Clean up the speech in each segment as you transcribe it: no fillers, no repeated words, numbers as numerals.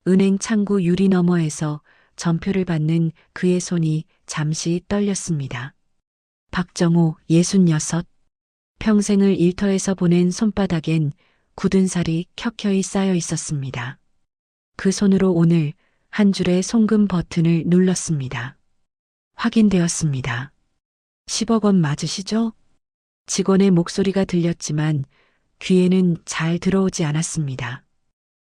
은행 창구 유리 너머에서 전표를 받는 그의 손이 잠시 떨렸습니다. 박정호 66. 평생을 일터에서 보낸 손바닥엔 굳은 살이 켜켜이 쌓여 있었습니다. 그 손으로 오늘 한 줄의 송금 버튼을 눌렀습니다. 확인되었습니다. 10억 원 맞으시죠? 직원의 목소리가 들렸지만 귀에는 잘 들어오지 않았습니다.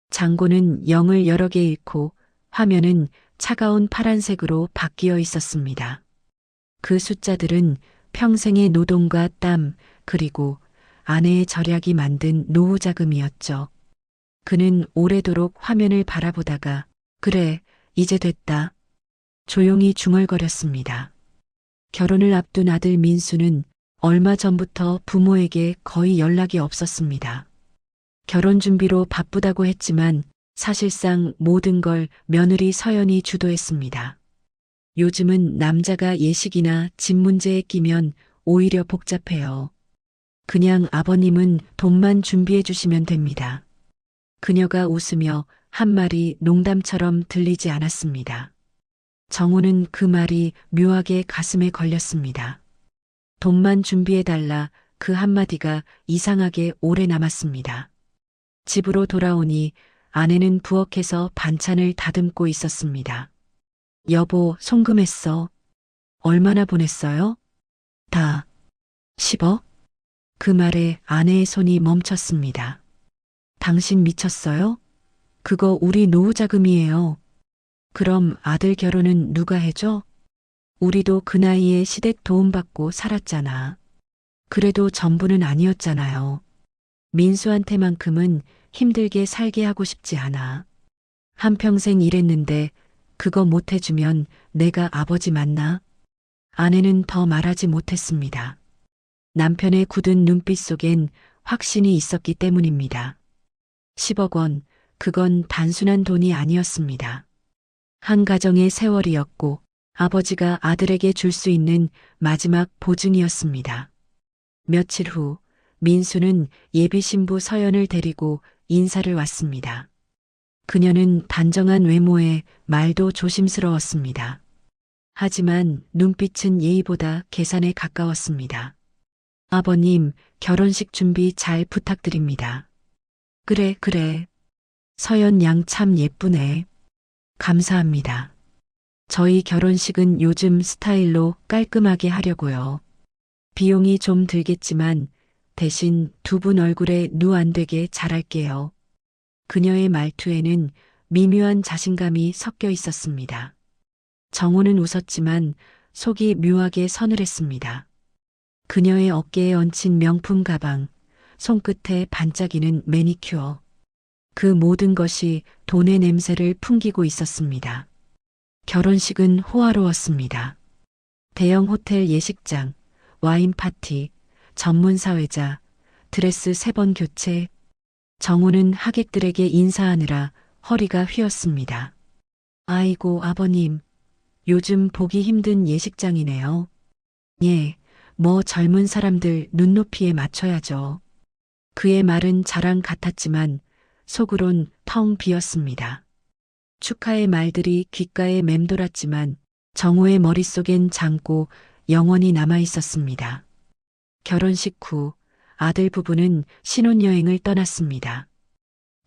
잔고는 0을 여러 개 잃고 화면은 차가운 파란색으로 바뀌어 있었습니다. 그 숫자들은 평생의 노동과 땀 그리고 아내의 절약이 만든 노후 자금이었죠. 그는 오래도록 화면을 바라보다가 그래, 이제 됐다. 조용히 중얼거렸습니다. 결혼을 앞둔 아들 민수는 얼마 전부터 부모에게 거의 연락이 없었습니다. 결혼 준비로 바쁘다고 했지만 사실상 모든 걸 며느리 서연이 주도했습니다. 요즘은 남자가 예식이나 집 문제에 끼면 오히려 복잡해요. 그냥 아버님은 돈만 준비해 주시면 됩니다. 그녀가 웃으며 한 말이 농담처럼 들리지 않았습니다. 정우는 그 말이 묘하게 가슴에 걸렸습니다. 돈만 준비해달라 그 한마디가 이상하게 오래 남았습니다. 집으로 돌아오니 아내는 부엌에서 반찬을 다듬고 있었습니다. 여보, 송금했어. 얼마나 보냈어요? 다 10억? 그 말에 아내의 손이 멈췄습니다. 당신 미쳤어요? 그거 우리 노후 자금이에요. 그럼 아들 결혼은 누가 해줘? 우리도 그 나이에 시댁 도움받고 살았잖아. 그래도 전부는 아니었잖아요. 민수한테만큼은 힘들게 살게 하고 싶지 않아. 한평생 일했는데 그거 못 해주면 내가 아버지 맞나? 아내는 더 말하지 못했습니다. 남편의 굳은 눈빛 속엔 확신이 있었기 때문입니다. 10억 원, 그건 단순한 돈이 아니었습니다. 한 가정의 세월이었고 아버지가 아들에게 줄 수 있는 마지막 보증이었습니다. 며칠 후 민수는 예비 신부 서연을 데리고 인사를 왔습니다. 그녀는 단정한 외모에 말도 조심스러웠습니다. 하지만 눈빛은 예의보다 계산에 가까웠습니다. 아버님, 결혼식 준비 잘 부탁드립니다. 그래, 그래. 서연 양 참 예쁘네. 감사합니다. 저희 결혼식은 요즘 스타일로 깔끔하게 하려고요. 비용이 좀 들겠지만 대신 두 분 얼굴에 누 안 되게 잘할게요. 그녀의 말투에는 미묘한 자신감이 섞여 있었습니다. 정호는 웃었지만 속이 묘하게 서늘했습니다. 그녀의 어깨에 얹힌 명품 가방, 손끝에 반짝이는 매니큐어. 그 모든 것이 돈의 냄새를 풍기고 있었습니다. 결혼식은 호화로웠습니다. 대형 호텔 예식장, 와인 파티, 전문 사회자, 드레스 3번 교체. 정우는 하객들에게 인사하느라 허리가 휘었습니다. 아이고 아버님, 요즘 보기 힘든 예식장이네요. 예, 뭐 젊은 사람들 눈높이에 맞춰야죠. 그의 말은 자랑 같았지만 속으론 텅 비었습니다. 축하의 말들이 귓가에 맴돌았지만 정호의 머릿속엔 잠고 영원히 남아 있었습니다. 결혼식 후 아들 부부는 신혼여행을 떠났습니다.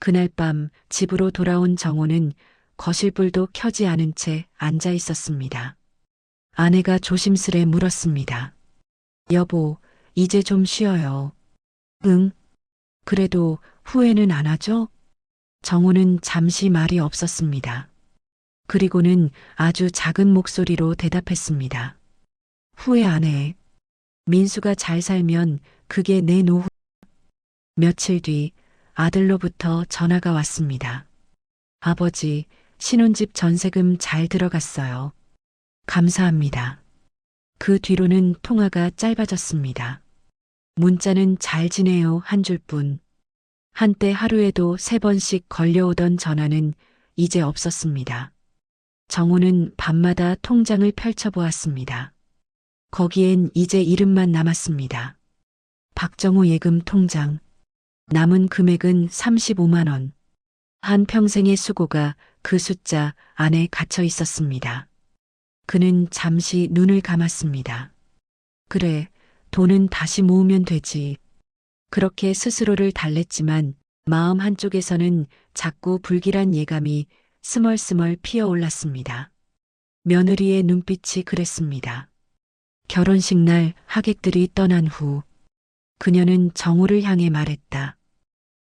그날 밤 집으로 돌아온 정호는 거실불도 켜지 않은 채 앉아 있었습니다. 아내가 조심스레 물었습니다. 여보, 이제 좀 쉬어요. 응? 그래도 후회는 안 하죠? 정호는 잠시 말이 없었습니다. 그리고는 아주 작은 목소리로 대답했습니다. 후회 안 해. 민수가 잘 살면 그게 내 노후. 며칠 뒤 아들로부터 전화가 왔습니다. 아버지, 신혼집 전세금 잘 들어갔어요. 감사합니다. 그 뒤로는 통화가 짧아졌습니다. 문자는 잘 지내요 한 줄뿐. 한때 하루에도 3번씩 걸려오던 전화는 이제 없었습니다. 정호는 밤마다 통장을 펼쳐보았습니다. 거기엔 이제 이름만 남았습니다. 박정호 예금 통장. 남은 금액은 35만 원. 한 평생의 수고가 그 숫자 안에 갇혀 있었습니다. 그는 잠시 눈을 감았습니다. 그래, 돈은 다시 모으면 되지. 그렇게 스스로를 달랬지만 마음 한쪽에서는 자꾸 불길한 예감이 스멀스멀 피어올랐습니다. 며느리의 눈빛이 그랬습니다. 결혼식 날 하객들이 떠난 후 그녀는 정우를 향해 말했다.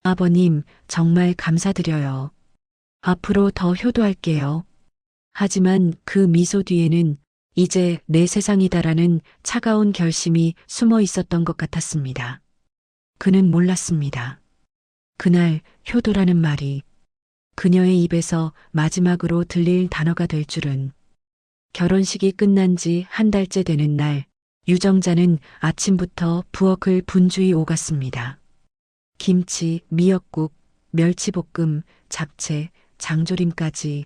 아버님, 정말 감사드려요. 앞으로 더 효도할게요. 하지만 그 미소 뒤에는 이제 내 세상이다라는 차가운 결심이 숨어 있었던 것 같았습니다. 그는 몰랐습니다. 그날 효도라는 말이 그녀의 입에서 마지막으로 들릴 단어가 될 줄은. 결혼식이 끝난 지 한 달째 되는 날, 유정자는 아침부터 부엌을 분주히 오갔습니다. 김치, 미역국, 멸치볶음, 잡채, 장조림까지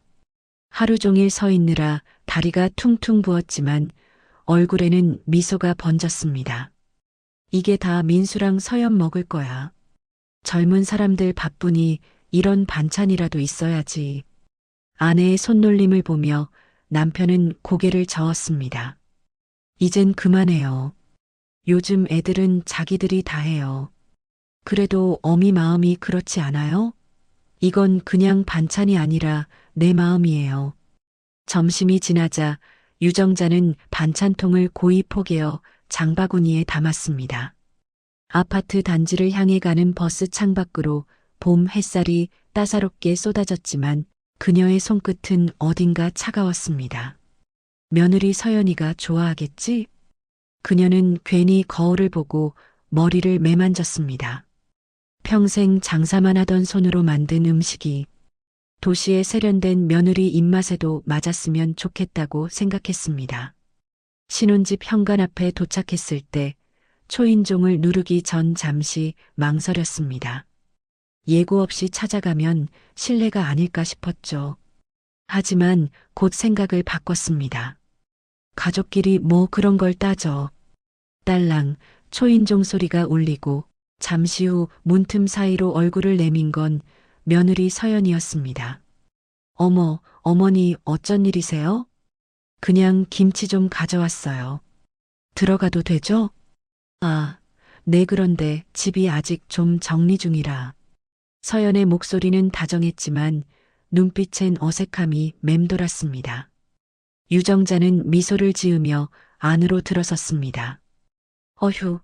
하루 종일 서 있느라 다리가 퉁퉁 부었지만 얼굴에는 미소가 번졌습니다. 이게 다 민수랑 서연 먹을 거야. 젊은 사람들 바쁘니 이런 반찬이라도 있어야지. 아내의 손놀림을 보며 남편은 고개를 저었습니다. 이젠 그만해요. 요즘 애들은 자기들이 다 해요. 그래도 어미 마음이 그렇지 않아요? 이건 그냥 반찬이 아니라 내 마음이에요. 점심이 지나자 유정자는 반찬통을 고이 포개어 장바구니에 담았습니다. 아파트 단지를 향해 가는 버스 창밖으로 봄 햇살이 따사롭게 쏟아졌지만 그녀의 손끝은 어딘가 차가웠습니다. 며느리 서연이가 좋아하겠지? 그녀는 괜히 거울을 보고 머리를 매만졌습니다. 평생 장사만 하던 손으로 만든 음식이 도시에 세련된 며느리 입맛에도 맞았으면 좋겠다고 생각했습니다. 신혼집 현관 앞에 도착했을 때 초인종을 누르기 전 잠시 망설였습니다. 예고 없이 찾아가면 실례가 아닐까 싶었죠. 하지만 곧 생각을 바꿨습니다. 가족끼리 뭐 그런 걸 따져. 딸랑 초인종 소리가 울리고 잠시 후 문틈 사이로 얼굴을 내민 건 며느리 서연이었습니다. 어머, 어머니 어쩐 일이세요? 그냥 김치 좀 가져왔어요. 들어가도 되죠? 아, 네, 그런데 집이 아직 좀 정리 중이라. 서연의 목소리는 다정했지만 눈빛엔 어색함이 맴돌았습니다. 유정자는 미소를 지으며 안으로 들어섰습니다. 어휴,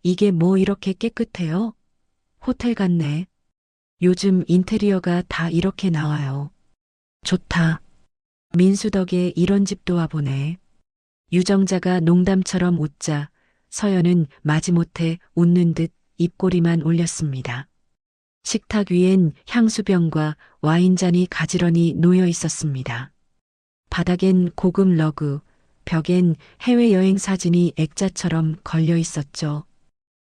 이게 뭐 이렇게 깨끗해요? 호텔 같네. 요즘 인테리어가 다 이렇게 나와요. 좋다. 민수 덕에 이런 집도 와보네. 유정자가 농담처럼 웃자 서연은 마지못해 웃는 듯 입꼬리만 올렸습니다. 식탁 위엔 향수병과 와인잔이 가지런히 놓여 있었습니다. 바닥엔 고급 러그, 벽엔 해외여행 사진이 액자처럼 걸려 있었죠.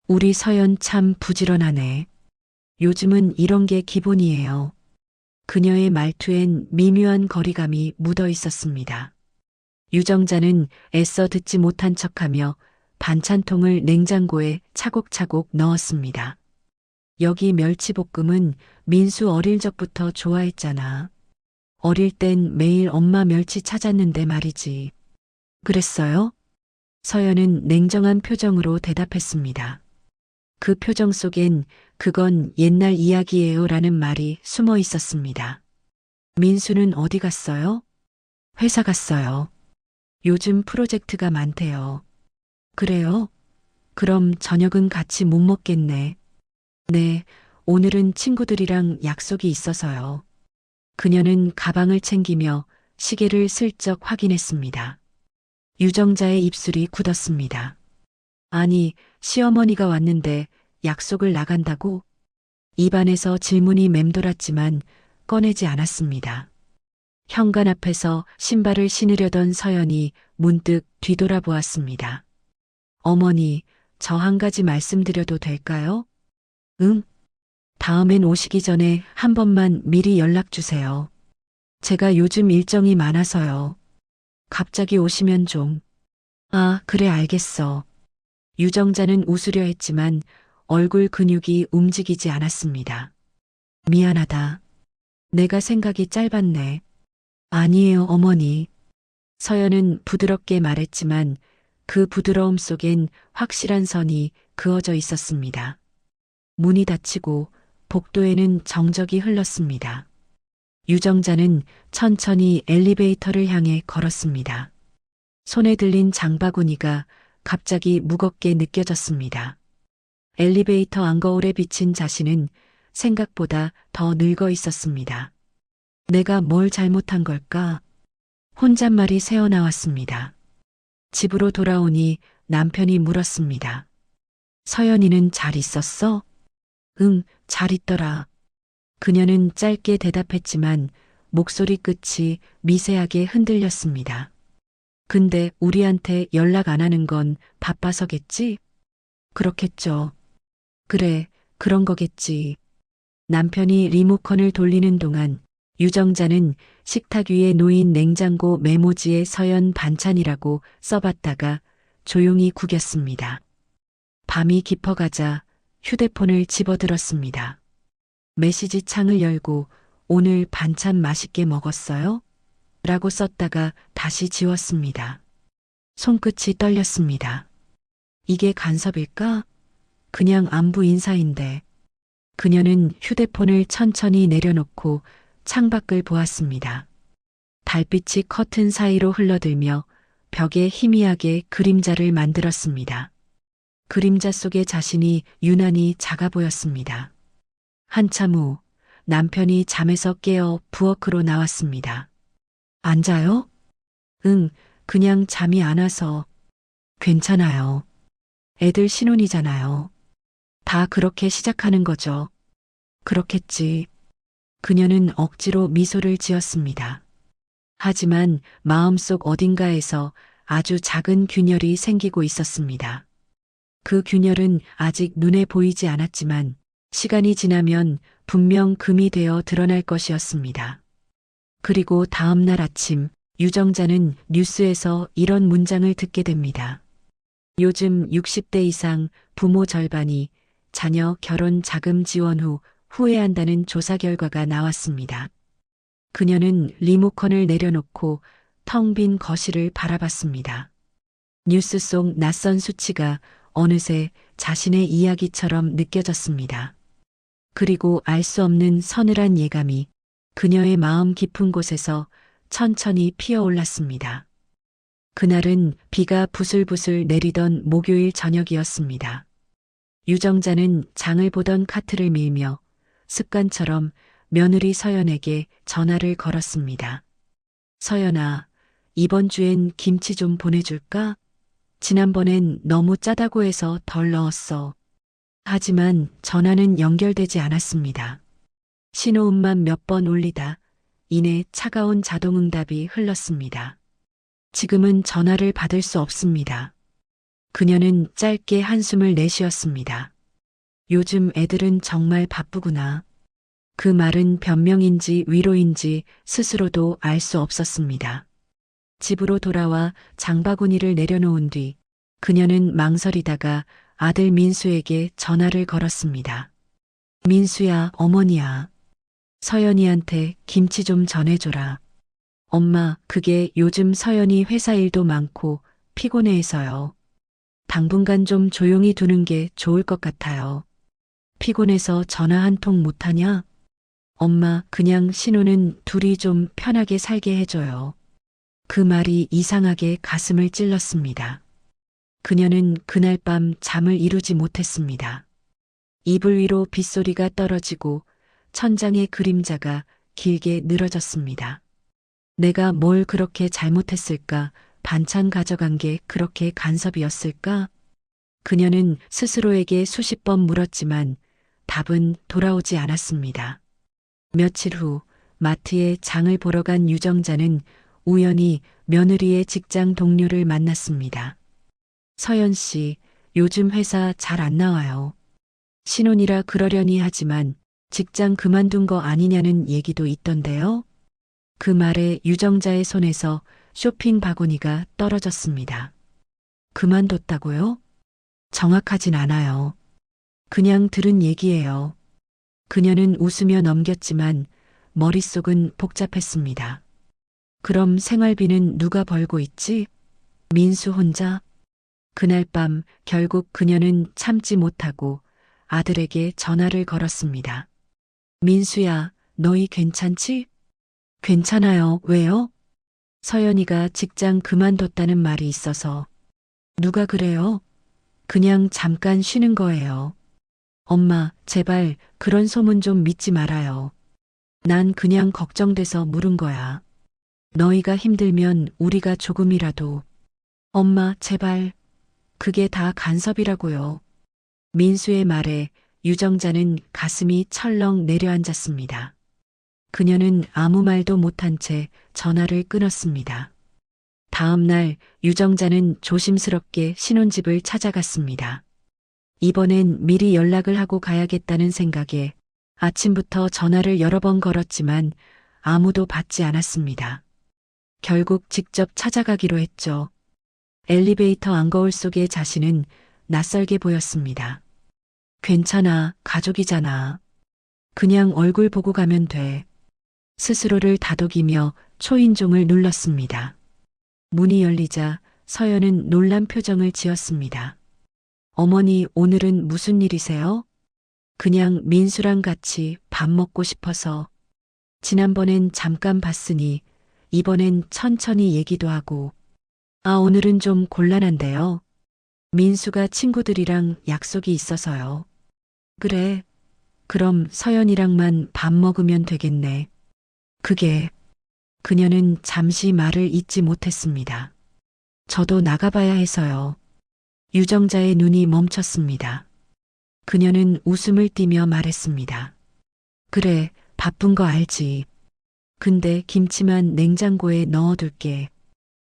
우리 서연 참 부지런하네. 요즘은 이런 게 기본이에요. 그녀의 말투엔 미묘한 거리감이 묻어 있었습니다. 유정자는 애써 듣지 못한 척하며 반찬통을 냉장고에 차곡차곡 넣었습니다. 여기 멸치볶음은 민수 어릴 적부터 좋아했잖아. 어릴 땐 매일 엄마 멸치 찾았는데 말이지. 그랬어요? 서연은 냉정한 표정으로 대답했습니다. 그 표정 속엔 그건 옛날 이야기예요 라는 말이 숨어 있었습니다. 민수는 어디 갔어요? 회사 갔어요. 요즘 프로젝트가 많대요. 그래요? 그럼 저녁은 같이 못 먹겠네. 네, 오늘은 친구들이랑 약속이 있어서요. 그녀는 가방을 챙기며 시계를 슬쩍 확인했습니다. 유정자의 입술이 굳었습니다. 아니, 시어머니가 왔는데 약속을 나간다고? 입안에서 질문이 맴돌았지만 꺼내지 않았습니다. 현관 앞에서 신발을 신으려던 서연이 문득 뒤돌아보았습니다. 어머니, 저 한 가지 말씀드려도 될까요? 응? 다음엔 오시기 전에 한 번만 미리 연락 주세요. 제가 요즘 일정이 많아서요. 갑자기 오시면 좀. 아, 그래, 알겠어. 유정자는 웃으려 했지만 얼굴 근육이 움직이지 않았습니다. 미안하다. 내가 생각이 짧았네. 아니에요, 어머니. 서연은 부드럽게 말했지만 그 부드러움 속엔 확실한 선이 그어져 있었습니다. 문이 닫히고 복도에는 정적이 흘렀습니다. 유정자는 천천히 엘리베이터를 향해 걸었습니다. 손에 들린 장바구니가 갑자기 무겁게 느껴졌습니다. 엘리베이터 안거울에 비친 자신은 생각보다 더 늙어 있었습니다. 내가 뭘 잘못한 걸까? 혼잣말이 새어나왔습니다. 집으로 돌아오니 남편이 물었습니다. 서연이는 잘 있었어? 응, 잘 있더라. 그녀는 짧게 대답했지만 목소리 끝이 미세하게 흔들렸습니다. 근데 우리한테 연락 안 하는 건 바빠서겠지? 그렇겠죠. 그래, 그런 거겠지. 남편이 리모컨을 돌리는 동안 유정자는 식탁 위에 놓인 냉장고 메모지에 서연 반찬이라고 써봤다가 조용히 구겼습니다. 밤이 깊어가자 휴대폰을 집어들었습니다. 메시지 창을 열고 오늘 반찬 맛있게 먹었어요? 라고 썼다가 다시 지웠습니다. 손끝이 떨렸습니다. 이게 간섭일까? 그냥 안부 인사인데. 그녀는 휴대폰을 천천히 내려놓고 창밖을 보았습니다. 달빛이 커튼 사이로 흘러들며 벽에 희미하게 그림자를 만들었습니다. 그림자 속의 자신이 유난히 작아 보였습니다. 한참 후 남편이 잠에서 깨어 부엌으로 나왔습니다. 앉아요? 응, 그냥 잠이 안 와서. 괜찮아요. 애들 신혼이잖아요. 다 그렇게 시작하는 거죠. 그렇겠지. 그녀는 억지로 미소를 지었습니다. 하지만 마음속 어딘가에서 아주 작은 균열이 생기고 있었습니다. 그 균열은 아직 눈에 보이지 않았지만 시간이 지나면 분명 금이 되어 드러날 것이었습니다. 그리고 다음 날 아침 유정자는 뉴스에서 이런 문장을 듣게 됩니다. 요즘 60대 이상 부모 절반이 자녀 결혼 자금 지원 후 후회한다는 조사 결과가 나왔습니다. 그녀는 리모컨을 내려놓고 텅 빈 거실을 바라봤습니다. 뉴스 속 낯선 수치가 어느새 자신의 이야기처럼 느껴졌습니다. 그리고 알 수 없는 서늘한 예감이 그녀의 마음 깊은 곳에서 천천히 피어올랐습니다. 그날은 비가 부슬부슬 내리던 목요일 저녁이었습니다. 유정자는 장을 보던 카트를 밀며 습관처럼 며느리 서연에게 전화를 걸었습니다. 서연아, 이번 주엔 김치 좀 보내줄까? 지난번엔 너무 짜다고 해서 덜 넣었어. 하지만 전화는 연결되지 않았습니다. 신호음만 몇 번 울리다 이내 차가운 자동응답이 흘렀습니다. 지금은 전화를 받을 수 없습니다. 그녀는 짧게 한숨을 내쉬었습니다. 요즘 애들은 정말 바쁘구나. 그 말은 변명인지 위로인지 스스로도 알 수 없었습니다. 집으로 돌아와 장바구니를 내려놓은 뒤 그녀는 망설이다가 아들 민수에게 전화를 걸었습니다. 민수야, 어머니야. 서연이한테 김치 좀 전해줘라. 엄마, 그게 요즘 서연이 회사 일도 많고 피곤해해서요. 당분간 좀 조용히 두는 게 좋을 것 같아요. 피곤해서 전화 한 통 못하냐? 엄마, 그냥 신우는 둘이 좀 편하게 살게 해줘요. 그 말이 이상하게 가슴을 찔렀습니다. 그녀는 그날 밤 잠을 이루지 못했습니다. 이불 위로 빗소리가 떨어지고 천장의 그림자가 길게 늘어졌습니다. 내가 뭘 그렇게 잘못했을까? 반찬 가져간 게 그렇게 간섭이었을까? 그녀는 스스로에게 수십 번 물었지만 답은 돌아오지 않았습니다. 며칠 후 마트에 장을 보러 간 유정자는 우연히 며느리의 직장 동료를 만났습니다. 서연 씨, 요즘 회사 잘 안 나와요. 신혼이라 그러려니 하지만 직장 그만둔 거 아니냐는 얘기도 있던데요. 그 말에 유정자의 손에서 쇼핑 바구니가 떨어졌습니다. 그만뒀다고요? 정확하진 않아요. 그냥 들은 얘기예요. 그녀는 웃으며 넘겼지만 머릿속은 복잡했습니다. 그럼 생활비는 누가 벌고 있지? 민수 혼자? 그날 밤 결국 그녀는 참지 못하고 아들에게 전화를 걸었습니다. 민수야, 너희 괜찮지? 괜찮아요. 왜요? 서연이가 직장 그만뒀다는 말이 있어서. 누가 그래요? 그냥 잠깐 쉬는 거예요. 엄마, 제발 그런 소문 좀 믿지 말아요. 난 그냥 걱정돼서 물은 거야. 너희가 힘들면 우리가 조금이라도. 엄마, 제발. 그게 다 간섭이라고요. 민수의 말에 유정자는 가슴이 철렁 내려앉았습니다. 그녀는 아무 말도 못한 채 전화를 끊었습니다. 다음 날 유정자는 조심스럽게 신혼집을 찾아갔습니다. 이번엔 미리 연락을 하고 가야겠다는 생각에 아침부터 전화를 여러 번 걸었지만 아무도 받지 않았습니다. 결국 직접 찾아가기로 했죠. 엘리베이터 안거울 속의 자신은 낯설게 보였습니다. 괜찮아, 가족이잖아. 그냥 얼굴 보고 가면 돼. 스스로를 다독이며 초인종을 눌렀습니다. 문이 열리자 서연은 놀란 표정을 지었습니다. 어머니, 오늘은 무슨 일이세요? 그냥 민수랑 같이 밥 먹고 싶어서. 지난번엔 잠깐 봤으니 이번엔 천천히 얘기도 하고. 아, 오늘은 좀 곤란한데요. 민수가 친구들이랑 약속이 있어서요. 그래. 그럼 서연이랑만 밥 먹으면 되겠네. 그녀는 잠시 말을 잇지 못했습니다. 저도 나가봐야 해서요. 유정자의 눈이 멈췄습니다. 그녀는 웃음을 띠며 말했습니다. 그래, 바쁜 거 알지. 근데 김치만 냉장고에 넣어둘게.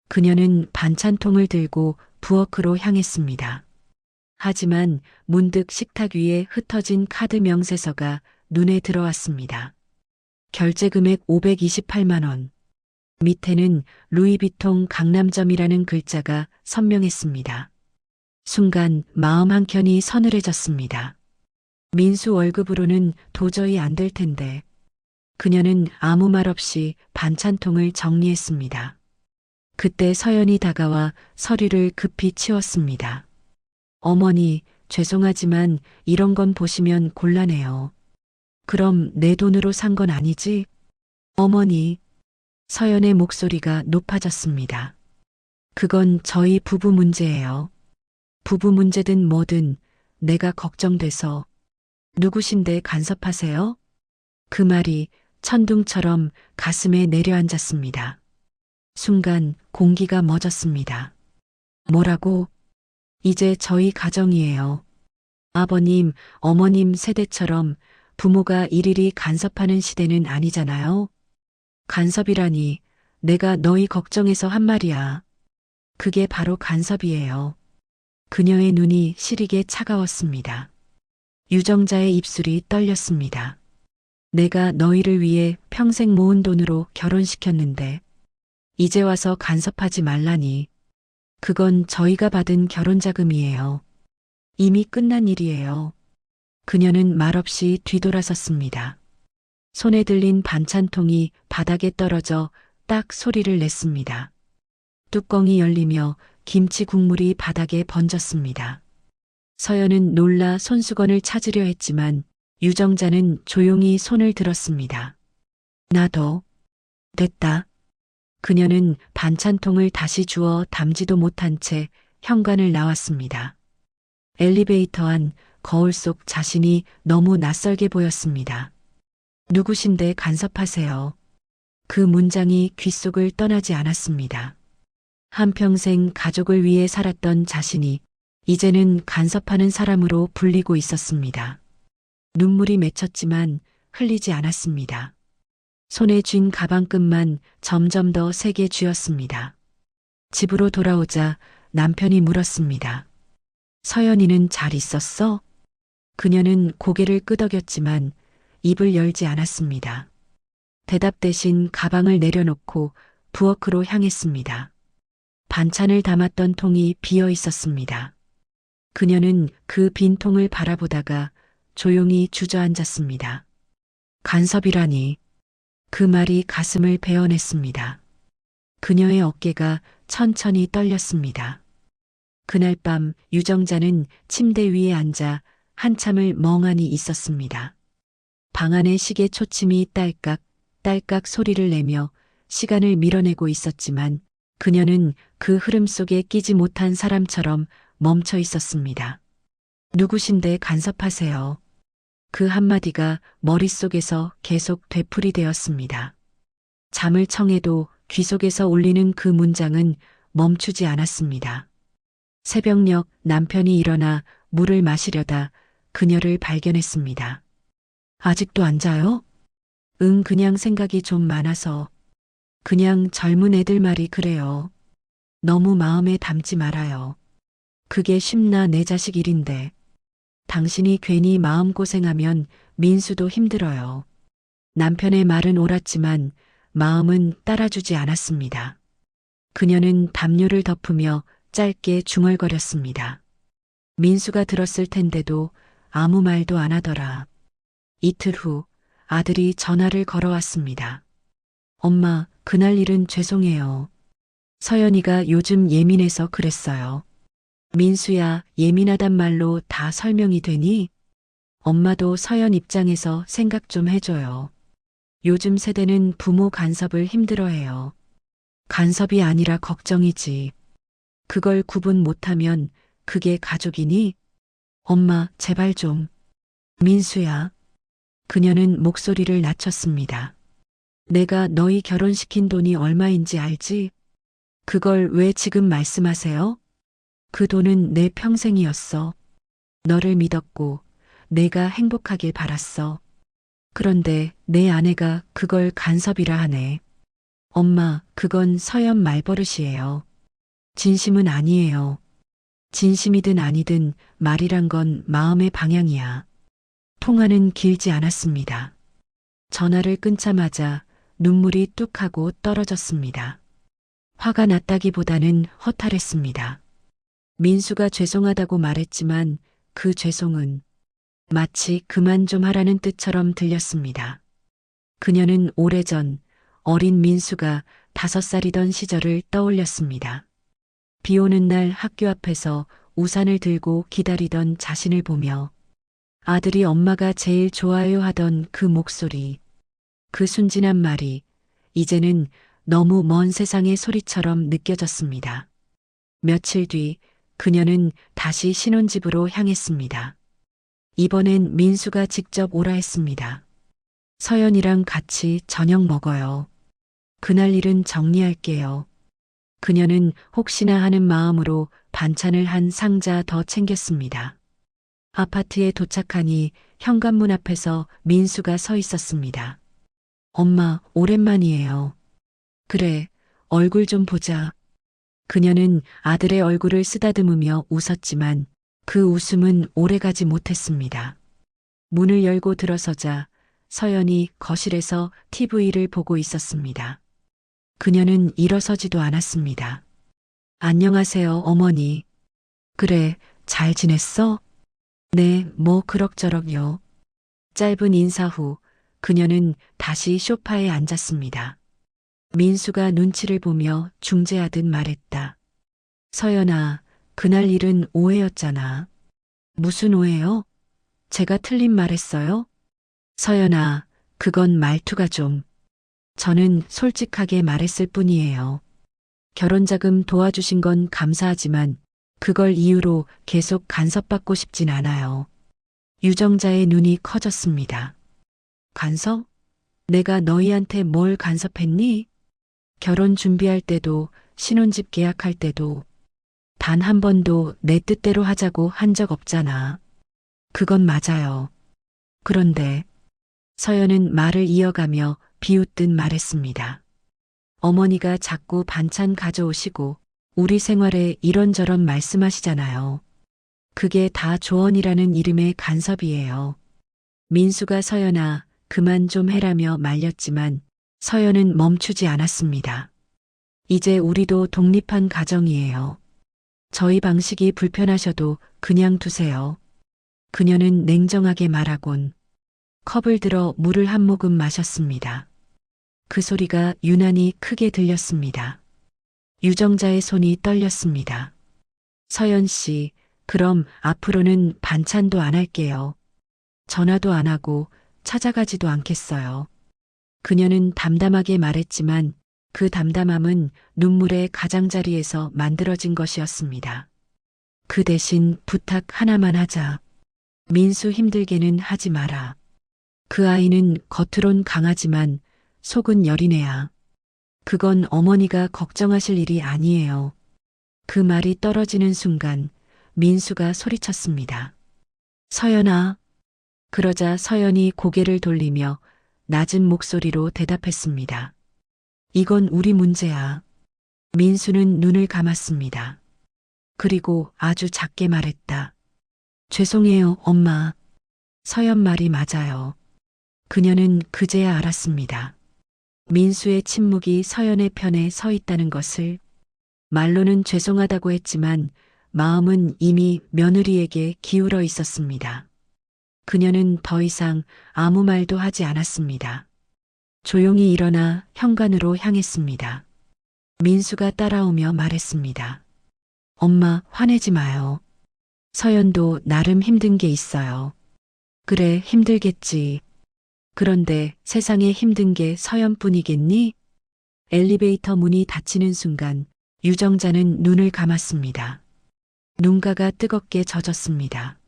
그녀는 반찬통을 들고 부엌으로 향했습니다. 하지만 문득 식탁 위에 흩어진 카드 명세서가 눈에 들어왔습니다. 결제 금액 528만 원. 밑에는 루이비통 강남점이라는 글자가 선명했습니다. 순간 마음 한켠이 서늘해졌습니다. 민수 월급으로는 도저히 안 될 텐데. 그녀는 아무 말 없이 반찬통을 정리했습니다. 그때 서연이 다가와 서류를 급히 치웠습니다. 어머니, 죄송하지만 이런 건 보시면 곤란해요. 그럼 내 돈으로 산 건 아니지? 어머니. 서연의 목소리가 높아졌습니다. 그건 저희 부부 문제예요. 부부 문제든 뭐든 내가 걱정돼서. 누구신데 간섭하세요? 그 말이 천둥처럼 가슴에 내려앉았습니다. 순간 공기가 멎었습니다. 뭐라고? 이제 저희 가정이에요. 아버님, 어머님 세대처럼 부모가 일일이 간섭하는 시대는 아니잖아요. 간섭이라니, 내가 너희 걱정해서 한 말이야. 그게 바로 간섭이에요. 그녀의 눈이 시리게 차가웠습니다. 유정자의 입술이 떨렸습니다. 내가 너희를 위해 평생 모은 돈으로 결혼시켰는데 이제 와서 간섭하지 말라니. 그건 저희가 받은 결혼자금이에요. 이미 끝난 일이에요. 그녀는 말없이 뒤돌아섰습니다. 손에 들린 반찬통이 바닥에 떨어져 딱 소리를 냈습니다. 뚜껑이 열리며 김치 국물이 바닥에 번졌습니다. 서연은 놀라 손수건을 찾으려 했지만 유정자는 조용히 손을 들었습니다. 나도. 됐다. 그녀는 반찬통을 다시 주워 담지도 못한 채 현관을 나왔습니다. 엘리베이터 안 거울 속 자신이 너무 낯설게 보였습니다. 누구신데 간섭하세요. 그 문장이 귓속을 떠나지 않았습니다. 한평생 가족을 위해 살았던 자신이 이제는 간섭하는 사람으로 불리고 있었습니다. 눈물이 맺혔지만 흘리지 않았습니다. 손에 쥔 가방끈만 점점 더 세게 쥐었습니다. 집으로 돌아오자 남편이 물었습니다. 서연이는 잘 있었어? 그녀는 고개를 끄덕였지만 입을 열지 않았습니다. 대답 대신 가방을 내려놓고 부엌으로 향했습니다. 반찬을 담았던 통이 비어 있었습니다. 그녀는 그 빈 통을 바라보다가 조용히 주저앉았습니다. 간섭이라니. 그 말이 가슴을 베어냈습니다. 그녀의 어깨가 천천히 떨렸습니다. 그날 밤 유정자는 침대 위에 앉아 한참을 멍하니 있었습니다. 방 안의 시계 초침이 딸깍 딸깍 소리를 내며 시간을 밀어내고 있었지만 그녀는 그 흐름 속에 끼지 못한 사람처럼 멈춰 있었습니다. 누구신데 간섭하세요. 그 한마디가 머릿속에서 계속 되풀이되었습니다. 잠을 청해도 귀 속에서 울리는 그 문장은 멈추지 않았습니다. 새벽녘 남편이 일어나 물을 마시려다 그녀를 발견했습니다. 아직도 안 자요? 응, 그냥 생각이 좀 많아서. 그냥 젊은 애들 말이 그래요. 너무 마음에 담지 말아요. 그게 쉽나 내 자식 일인데. 당신이 괜히 마음고생하면 민수도 힘들어요. 남편의 말은 옳았지만 마음은 따라주지 않았습니다. 그녀는 담요를 덮으며 짧게 중얼거렸습니다. 민수가 들었을 텐데도 아무 말도 안 하더라. 이틀 후 아들이 전화를 걸어왔습니다. 엄마, 그날 일은 죄송해요. 서연이가 요즘 예민해서 그랬어요. 민수야, 예민하단 말로 다 설명이 되니? 엄마도 서연 입장에서 생각 좀 해줘요. 요즘 세대는 부모 간섭을 힘들어해요. 간섭이 아니라 걱정이지. 그걸 구분 못하면 그게 가족이니? 엄마, 제발 좀. 민수야. 그녀는 목소리를 낮췄습니다. 내가 너희 결혼시킨 돈이 얼마인지 알지? 그걸 왜 지금 말씀하세요? 그 돈은 내 평생이었어. 너를 믿었고 내가 행복하길 바랐어. 그런데 내 아내가 그걸 간섭이라 하네. 엄마, 그건 서연 말버릇이에요. 진심은 아니에요. 진심이든 아니든 말이란 건 마음의 방향이야. 통화는 길지 않았습니다. 전화를 끊자마자 눈물이 뚝 하고 떨어졌습니다. 화가 났다기보다는 허탈했습니다. 민수가 죄송하다고 말했지만 그 죄송은 마치 그만 좀 하라는 뜻처럼 들렸습니다. 그녀는 오래전 어린 민수가 5살이던 시절을 떠올렸습니다. 비 오는 날 학교 앞에서 우산을 들고 기다리던 자신을 보며 아들이 엄마가 제일 좋아요 하던 그 목소리, 그 순진한 말이 이제는 너무 먼 세상의 소리처럼 느껴졌습니다. 며칠 뒤 그녀는 다시 신혼집으로 향했습니다. 이번엔 민수가 직접 오라 했습니다. 서연이랑 같이 저녁 먹어요. 그날 일은 정리할게요. 그녀는 혹시나 하는 마음으로 반찬을 한 상자 더 챙겼습니다. 아파트에 도착하니 현관문 앞에서 민수가 서 있었습니다. 엄마, 오랜만이에요. 그래, 얼굴 좀 보자. 그녀는 아들의 얼굴을 쓰다듬으며 웃었지만 그 웃음은 오래가지 못했습니다. 문을 열고 들어서자 서연이 거실에서 TV를 보고 있었습니다. 그녀는 일어서지도 않았습니다. 안녕하세요, 어머니. 그래, 잘 지냈어? 네, 뭐 그럭저럭요. 짧은 인사 후 그녀는 다시 소파에 앉았습니다. 민수가 눈치를 보며 중재하듯 말했다. 서연아, 그날 일은 오해였잖아. 무슨 오해요? 제가 틀린 말했어요? 서연아, 그건 말투가 좀. 저는 솔직하게 말했을 뿐이에요. 결혼자금 도와주신 건 감사하지만 그걸 이유로 계속 간섭받고 싶진 않아요. 유정자의 눈이 커졌습니다. 간섭? 내가 너희한테 뭘 간섭했니? 결혼 준비할 때도 신혼집 계약할 때도 단 한 번도 내 뜻대로 하자고 한 적 없잖아. 그건 맞아요. 그런데 서연은 말을 이어가며 비웃듯 말했습니다. 어머니가 자꾸 반찬 가져오시고 우리 생활에 이런저런 말씀하시잖아요. 그게 다 조언이라는 이름의 간섭이에요. 민수가 서연아, 그만 좀 해라며 말렸지만 서연은 멈추지 않았습니다. 이제 우리도 독립한 가정이에요. 저희 방식이 불편하셔도 그냥 두세요. 그녀는 냉정하게 말하곤 컵을 들어 물을 한 모금 마셨습니다. 그 소리가 유난히 크게 들렸습니다. 유정자의 손이 떨렸습니다. 서연 씨, 그럼 앞으로는 반찬도 안 할게요. 전화도 안 하고 찾아가지도 않겠어요. 그녀는 담담하게 말했지만 그 담담함은 눈물의 가장자리에서 만들어진 것이었습니다. 그 대신 부탁 하나만 하자. 민수 힘들게는 하지 마라. 그 아이는 겉으론 강하지만 속은 여린애야. 그건 어머니가 걱정하실 일이 아니에요. 그 말이 떨어지는 순간 민수가 소리쳤습니다. 서연아. 그러자 서연이 고개를 돌리며 낮은 목소리로 대답했습니다. 이건 우리 문제야. 민수는 눈을 감았습니다. 그리고 아주 작게 말했다. 죄송해요, 엄마. 서연 말이 맞아요. 그녀는 그제야 알았습니다. 민수의 침묵이 서연의 편에 서 있다는 것을. 말로는 죄송하다고 했지만 마음은 이미 며느리에게 기울어 있었습니다. 그녀는 더 이상 아무 말도 하지 않았습니다. 조용히 일어나 현관으로 향했습니다. 민수가 따라오며 말했습니다. 엄마, 화내지 마요. 서연도 나름 힘든 게 있어요. 그래, 힘들겠지. 그런데 세상에 힘든 게 서연뿐이겠니? 엘리베이터 문이 닫히는 순간 유정자는 눈을 감았습니다. 눈가가 뜨겁게 젖었습니다.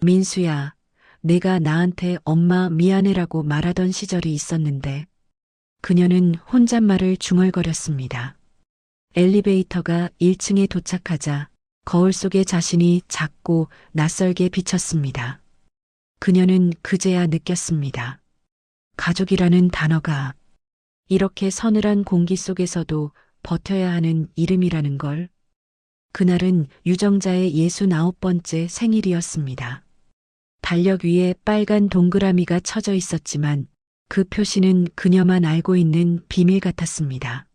민수야, 내가 나한테 엄마 미안해라고 말하던 시절이 있었는데. 그녀는 혼잣말을 중얼거렸습니다. 엘리베이터가 1층에 도착하자 거울 속의 자신이 작고 낯설게 비쳤습니다. 그녀는 그제야 느꼈습니다. 가족이라는 단어가 이렇게 서늘한 공기 속에서도 버텨야 하는 이름이라는 걸. 그날은 유정자의 69번째 생일이었습니다. 달력 위에 빨간 동그라미가 쳐져 있었지만 그 표시는 그녀만 알고 있는 비밀 같았습니다.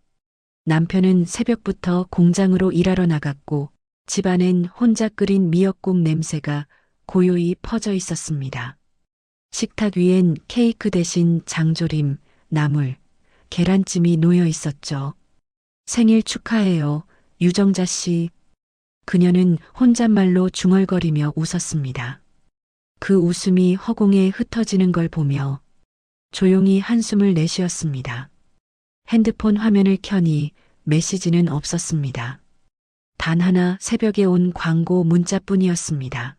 남편은 새벽부터 공장으로 일하러 나갔고 집안엔 혼자 끓인 미역국 냄새가 고요히 퍼져 있었습니다. 식탁 위엔 케이크 대신 장조림, 나물, 계란찜이 놓여 있었죠. 생일 축하해요, 유정자 씨. 그녀는 혼잣말로 중얼거리며 웃었습니다. 그 웃음이 허공에 흩어지는 걸 보며 조용히 한숨을 내쉬었습니다. 핸드폰 화면을 켜니 메시지는 없었습니다. 단 하나 새벽에 온 광고 문자뿐이었습니다.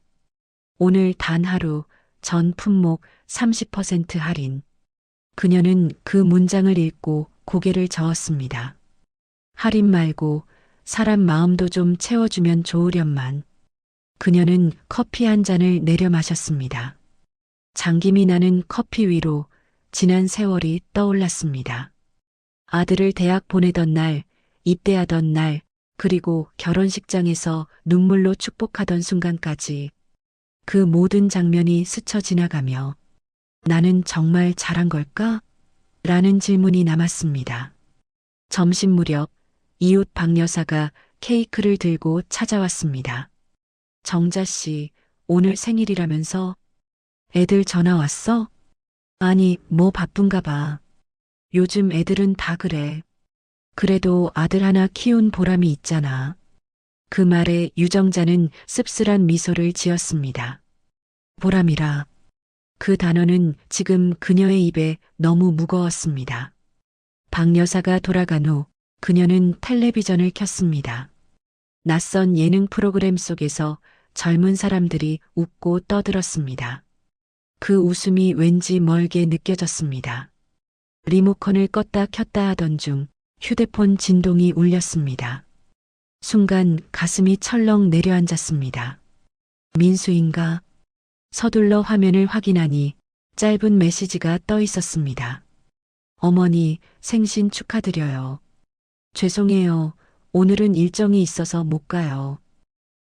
오늘 단 하루 전 품목 30% 할인. 그녀는 그 문장을 읽고 고개를 저었습니다. 할인 말고 사람 마음도 좀 채워주면 좋으련만. 그녀는 커피 한 잔을 내려 마셨습니다. 장김이 나는 커피 위로 지난 세월이 떠올랐습니다. 아들을 대학 보내던 날, 입대하던 날, 그리고 결혼식장에서 눈물로 축복하던 순간까지 그 모든 장면이 스쳐 지나가며 나는 정말 잘한 걸까? 라는 질문이 남았습니다. 점심 무렵 이웃 박 여사가 케이크를 들고 찾아왔습니다. 정자 씨, 오늘 생일이라면서? 애들 전화 왔어? 아니, 뭐 바쁜가 봐. 요즘 애들은 다 그래. 그래도 아들 하나 키운 보람이 있잖아. 그 말에 유정자는 씁쓸한 미소를 지었습니다. 보람이라. 그 단어는 지금 그녀의 입에 너무 무거웠습니다. 박 여사가 돌아간 후 그녀는 텔레비전을 켰습니다. 낯선 예능 프로그램 속에서 젊은 사람들이 웃고 떠들었습니다. 그 웃음이 왠지 멀게 느껴졌습니다. 리모컨을 껐다 켰다 하던 중 휴대폰 진동이 울렸습니다. 순간 가슴이 철렁 내려앉았습니다. 민수인가? 서둘러 화면을 확인하니 짧은 메시지가 떠 있었습니다. 어머니, 생신 축하드려요. 죄송해요. 오늘은 일정이 있어서 못 가요.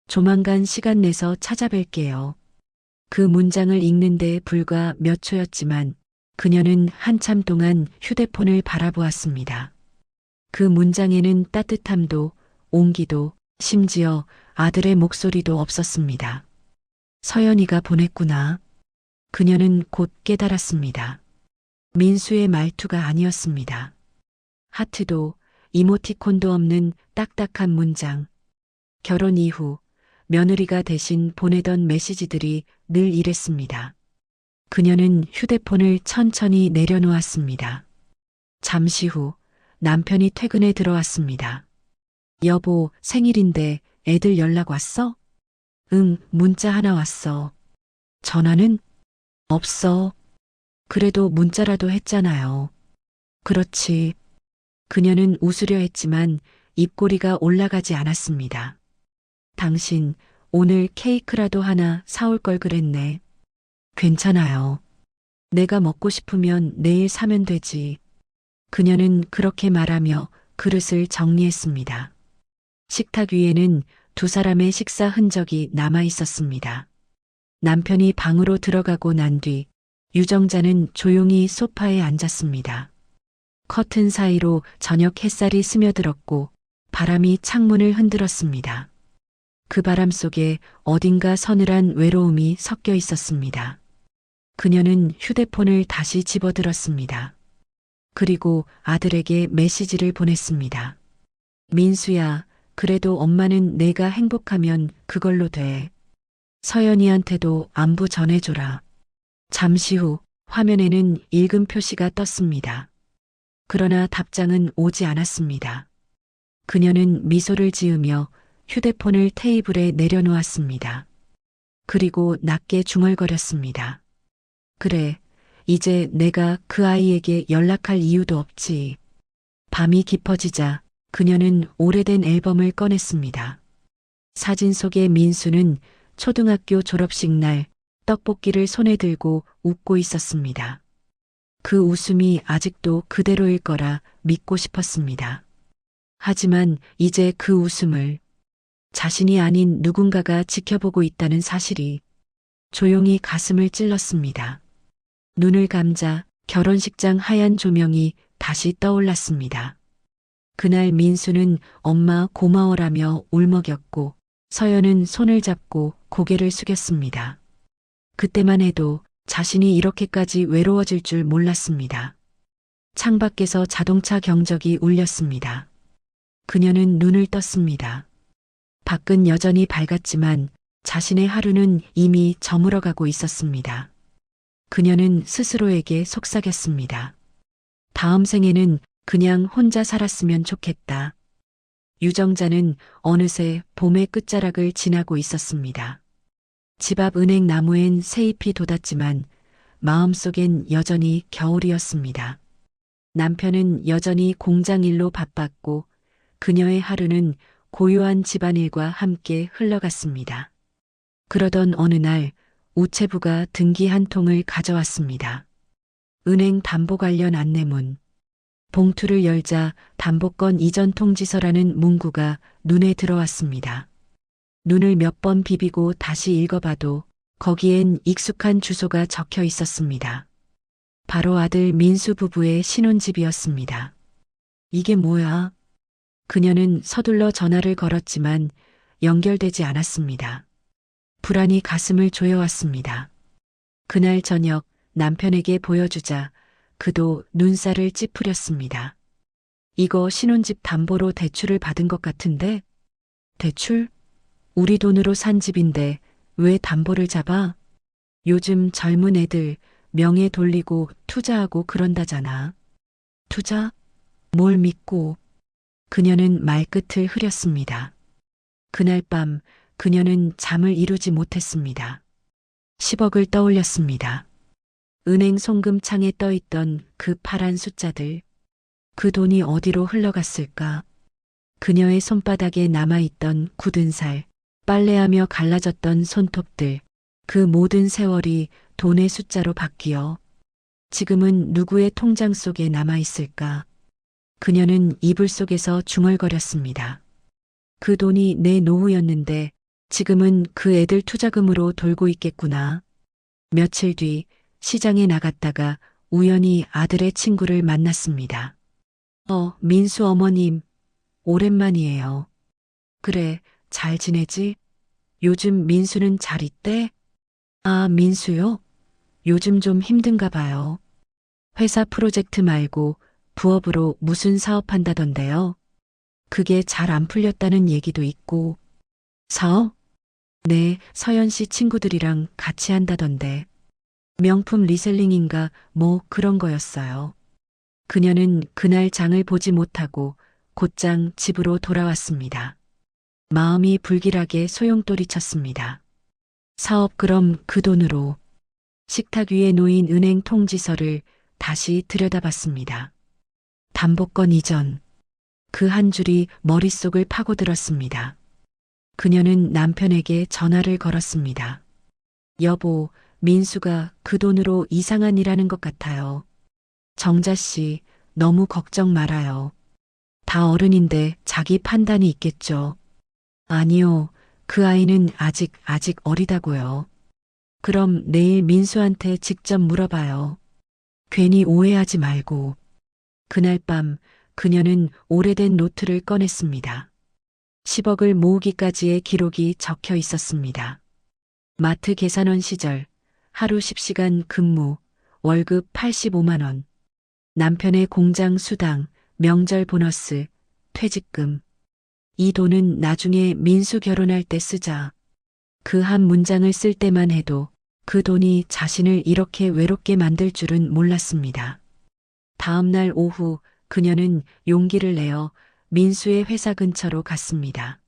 조만간 시간 내서 찾아뵐게요. 그 문장을 읽는데 불과 몇 초였지만 그녀는 한참 동안 휴대폰을 바라보았습니다. 그 문장에는 따뜻함도 온기도 심지어 아들의 목소리도 없었습니다. 서연이가 보냈구나. 그녀는 곧 깨달았습니다. 민수의 말투가 아니었습니다. 하트도 이모티콘도 없는 딱딱한 문장. 결혼 이후 며느리가 대신 보내던 메시지들이 늘 이랬습니다. 그녀는 휴대폰을 천천히 내려놓았습니다. 잠시 후 남편이 퇴근에 들어왔습니다. 여보, 생일인데 애들 연락 왔어? 응, 문자 하나 왔어. 전화는? 없어. 그래도 문자라도 했잖아요. 그렇지. 그녀는 웃으려 했지만 입꼬리가 올라가지 않았습니다. 당신 오늘 케이크라도 하나 사올 걸 그랬네. 괜찮아요. 내가 먹고 싶으면 내일 사면 되지. 그녀는 그렇게 말하며 그릇을 정리했습니다. 식탁 위에는 두 사람의 식사 흔적이 남아 있었습니다. 남편이 방으로 들어가고 난 뒤 유정자는 조용히 소파에 앉았습니다. 커튼 사이로 저녁 햇살이 스며들었고 바람이 창문을 흔들었습니다. 그 바람 속에 어딘가 서늘한 외로움이 섞여 있었습니다. 그녀는 휴대폰을 다시 집어들었습니다. 그리고 아들에게 메시지를 보냈습니다. 민수야, 그래도 엄마는 내가 행복하면 그걸로 돼. 서연이한테도 안부 전해줘라. 잠시 후 화면에는 읽음 표시가 떴습니다. 그러나 답장은 오지 않았습니다. 그녀는 미소를 지으며 휴대폰을 테이블에 내려놓았습니다. 그리고 낮게 중얼거렸습니다. 그래, 이제 내가 그 아이에게 연락할 이유도 없지. 밤이 깊어지자 그녀는 오래된 앨범을 꺼냈습니다. 사진 속의 민수는 초등학교 졸업식 날 떡볶이를 손에 들고 웃고 있었습니다. 그 웃음이 아직도 그대로일 거라 믿고 싶었습니다. 하지만 이제 그 웃음을 자신이 아닌 누군가가 지켜보고 있다는 사실이 조용히 가슴을 찔렀습니다. 눈을 감자 결혼식장 하얀 조명이 다시 떠올랐습니다. 그날 민수는 엄마 고마워라며 울먹였고 서연은 손을 잡고 고개를 숙였습니다. 그때만 해도 자신이 이렇게까지 외로워질 줄 몰랐습니다. 창밖에서 자동차 경적이 울렸습니다. 그녀는 눈을 떴습니다. 밖은 여전히 밝았지만 자신의 하루는 이미 저물어가고 있었습니다. 그녀는 스스로에게 속삭였습니다. 다음 생에는 그냥 혼자 살았으면 좋겠다. 유정자는 어느새 봄의 끝자락을 지나고 있었습니다. 집 앞 은행 나무엔 새잎이 돋았지만 마음속엔 여전히 겨울이었습니다. 남편은 여전히 공장 일로 바빴고 그녀의 하루는 고요한 집안일과 함께 흘러갔습니다. 그러던 어느 날 우체부가 등기 한 통을 가져왔습니다. 은행 담보 관련 안내문. 봉투를 열자 담보권 이전 통지서라는 문구가 눈에 들어왔습니다. 눈을 몇 번 비비고 다시 읽어봐도 거기엔 익숙한 주소가 적혀 있었습니다. 바로 아들 민수 부부의 신혼집이었습니다. 이게 뭐야? 그녀는 서둘러 전화를 걸었지만 연결되지 않았습니다. 불안이 가슴을 조여왔습니다. 그날 저녁 남편에게 보여주자 그도 눈살을 찌푸렸습니다. 이거 신혼집 담보로 대출을 받은 것 같은데? 대출? 우리 돈으로 산 집인데 왜 담보를 잡아? 요즘 젊은 애들 명예 돌리고 투자하고 그런다잖아. 투자? 뭘 믿고? 그녀는 말끝을 흐렸습니다. 그날 밤 그녀는 잠을 이루지 못했습니다. 10억을 떠올렸습니다. 은행 송금창에 떠있던 그 파란 숫자들. 그 돈이 어디로 흘러갔을까? 그녀의 손바닥에 남아있던 굳은 살, 빨래하며 갈라졌던 손톱들, 그 모든 세월이 돈의 숫자로 바뀌어 지금은 누구의 통장 속에 남아있을까? 그녀는 이불 속에서 중얼거렸습니다. 그 돈이 내 노후였는데 지금은 그 애들 투자금으로 돌고 있겠구나. 며칠 뒤 시장에 나갔다가 우연히 아들의 친구를 만났습니다. 민수 어머님, 오랜만이에요. 그래, 잘 지내지? 요즘 민수는 잘 있대? 아, 민수요? 요즘 좀 힘든가 봐요. 회사 프로젝트 말고 부업으로 무슨 사업한다던데요. 그게 잘 안 풀렸다는 얘기도 있고. 사업? 네, 서연 씨 친구들이랑 같이 한다던데. 명품 리셀링인가 뭐 그런 거였어요. 그녀는 그날 장을 보지 못하고 곧장 집으로 돌아왔습니다. 마음이 불길하게 소용돌이 쳤습니다. 사업 그럼 그 돈으로. 식탁 위에 놓인 은행 통지서를 다시 들여다봤습니다. 담보권 이전. 그 한 줄이 머릿속을 파고들었습니다. 그녀는 남편에게 전화를 걸었습니다. 여보, 민수가 그 돈으로 이상한 일 하는 것 같아요. 정자 씨, 너무 걱정 말아요. 다 어른인데 자기 판단이 있겠죠. 아니요, 그 아이는 아직 어리다고요. 그럼 내일 민수한테 직접 물어봐요. 괜히 오해하지 말고. 그날 밤 그녀는 오래된 노트를 꺼냈습니다. 10억을 모으기까지의 기록이 적혀 있었습니다. 마트 계산원 시절, 하루 10시간 근무, 월급 85만 원. 남편의 공장 수당, 명절 보너스, 퇴직금. 이 돈은 나중에 민수 결혼할 때 쓰자. 그 한 문장을 쓸 때만 해도 그 돈이 자신을 이렇게 외롭게 만들 줄은 몰랐습니다. 다음 날 오후 그녀는 용기를 내어 민수의 회사 근처로 갔습니다.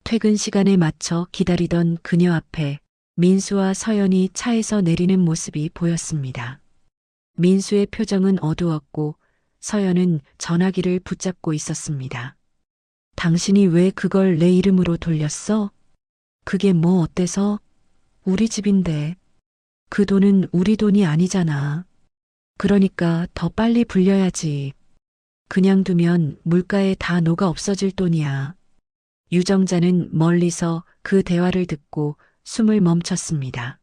퇴근 시간에 맞춰 기다리던 그녀 앞에 민수와 서연이 차에서 내리는 모습이 보였습니다. 민수의 표정은 어두웠고 서연은 전화기를 붙잡고 있었습니다. 당신이 왜 그걸 내 이름으로 돌렸어? 그게 뭐 어때서? 우리 집인데. 그 돈은 우리 돈이 아니잖아. 그러니까 더 빨리 불려야지. 그냥 두면 물가에 다 녹아 없어질 돈이야. 유정자는 멀리서 그 대화를 듣고 숨을 멈췄습니다.